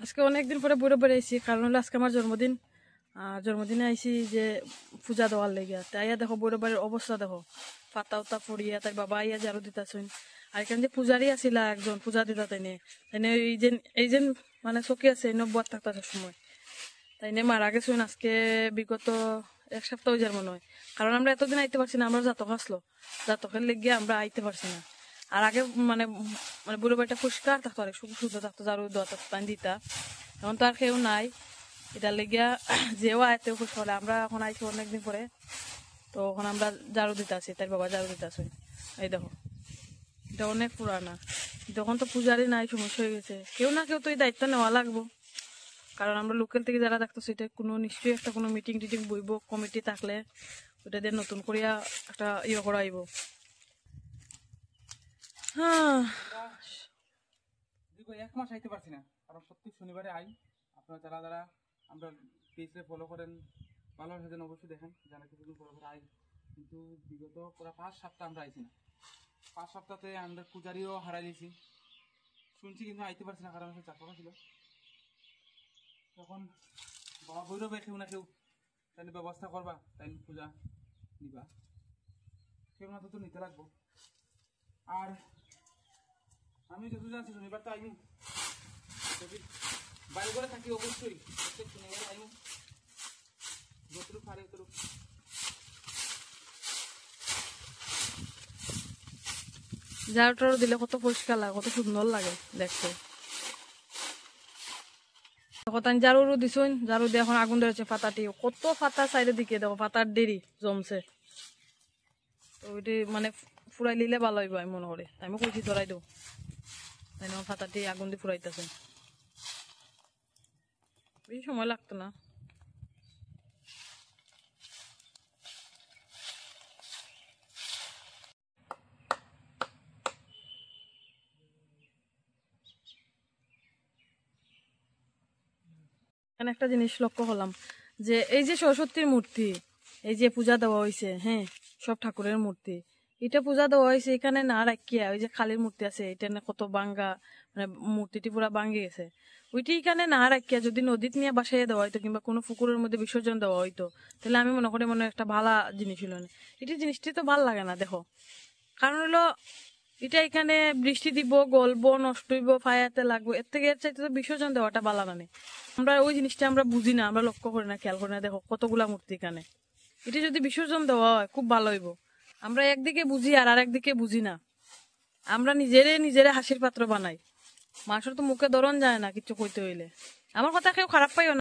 আজকে অনেকদিন পরে বড় বেড়ে আইসি, কারণ হলো আজকে আমার জন্মদিন। জন্মদিনে আইসি যে পূজা দেওয়ার লেগে। তাই দেখো বড় বাড়ির অবস্থা দেখো, পাতা উতা পড়িয়া তাই বাবা ইয়া ঝাড়ু দিতেছেন। আর এখানে যে পূজারি আসিল একজন পূজা দিতা তাইনে তাইনে এই যে মানে চকি আছে নব্বই থাকতে সময় তাইনে মারা গেছেন আজকে বিগত এক সপ্তাহ যার মনে হয়। কারণ আমরা এতদিন আইতে পারছি না, আমরা জাতক আসলো, জাতকের লেগে আমরা আইতে পারছি না। আর আগে মানে মানে বুড়ো বাড়িটা পরিষ্কার থাকতো, অনেক শুদ্ধ থাকতো, ঝাড়ু দেওয়া পানি দিতা। এখন তো আর কেউ নাই, এটার লেগিয়া যেও আয়তেও খুশ হলে আমরা এখন আইছি অনেকদিন পরে। তো এখন আমরা ঝাড়ু দিতে আছি, তার বাবা ঝাড়ু দিতে আসে। এই দেখো এটা অনেক পুরানা, তখন তো পূজারি নাই, সমস্যা হয়ে গেছে। কেউ না কেউ তো এই দায়িত্ব নেওয়া লাগবো, কারণ আমরা লোকাল থেকে যারা থাকতেছি এটা কোনো নিশ্চয়ই একটা কোনো মিটিং টিটিং বইব, কমিটি থাকলে ওটা দিয়ে নতুন করিয়া একটা ইয়ে করা আইব। হ্যাঁ এক মাস আইতে পারছি না, কারণ প্রত্যেক শনিবারে আই। আপনারা যারা যারা আমরা পেজে ফলো করেন ভালো সেদিন অবশ্যই দেখেন, যারা কিছুদিন পরে পরে আই। কিন্তু বিগত পুরো 5 সপ্তাহ আমরা আইছি না। 5 সপ্তাহে আমরা পূজারিও হারাই দিয়েছি শুনছি, কিন্তু আইতে পারছি না, কারণ হচ্ছে চাকরা ছিল। তখন বাবা বৈরবে কেউ না কেউ তাই ব্যবস্থা করবা, তাই পূজা নিবা, কেউ না তো নিতে লাগবো। আর আমি যত জানছি শনিবার তো আইনি, যদি বাড়ি করে থাকি অবশ্যই প্রত্যেক শনিবার আইনি, যতটুকু পারে ততটুকু। ঝাড়ু টাড়ু দিলে কত পরিষ্কার লাগে, কত সুন্দর লাগে দেখতে। তখন ঝাড়ু দিছুন, ঝাড়ু দিয়ে এখন আগুন ধরেছে পাতাটি, কত পাতা সাইডের দিকে দেখো, পাতার দেরি জমছে। তো ওইটি মানে ফুরাই নিলে ভালো হইব আমি মনে করি, আমি কইছি ধরাই দেবো। তাই না, পাতাটি আগুন দিয়ে ফুরাইতেছে, বেশি সময় লাগতো না। এখানে একটা জিনিস লক্ষ্য করলাম, যে এই যে সরস্বতীর মূর্তি, এই যে পূজা দেওয়া হয়েছে, হ্যাঁ সব ঠাকুরের মূর্তি, এটা পূজা দেওয়া হয়েছে এখানে না রাখিয়া ওই যে খালির মূর্তি আছে এটা না কত বাঙ্গা, মানে মূর্তিটি পুরা ভাঙ্গে গেছে, ওইটি এখানে না রাখিয়া যদি নদীত নিয়ে বাসায় দেওয়া হইতো কিংবা কোনো পুকুরের মধ্যে বিসর্জন দেওয়া হইতো, তাহলে আমি মনে করি মনে একটা ভালো জিনিস হলো না। এটি জিনিসটি তো ভাল লাগে না দেখো, কারণ হলো এটা এখানে বৃষ্টি দিব, গলবো, নষ্ট হইব, ফায়াতে লাগবো, এর থেকে এর চাইতে তো বিসর্জন দেওয়াটা ভালো না। আমরা ওই জিনিসটা আমরা বুঝি না, আমরা লক্ষ্য করি না, খেয়াল করি না। দেখো কতগুলা মূর্তি এখানে, এটা যদি বিসর্জন দেওয়া হয় খুব ভালো হইব। আমরা একদিকে বুঝি আর একদিকে বুঝি না, আমরা নিজেরে হাসির পাত্র বানাই। মানুষের তো মুখে ধরন যায় না কিছু কইতে হইলে। আমার কথা কেউ খারাপ পাইও না।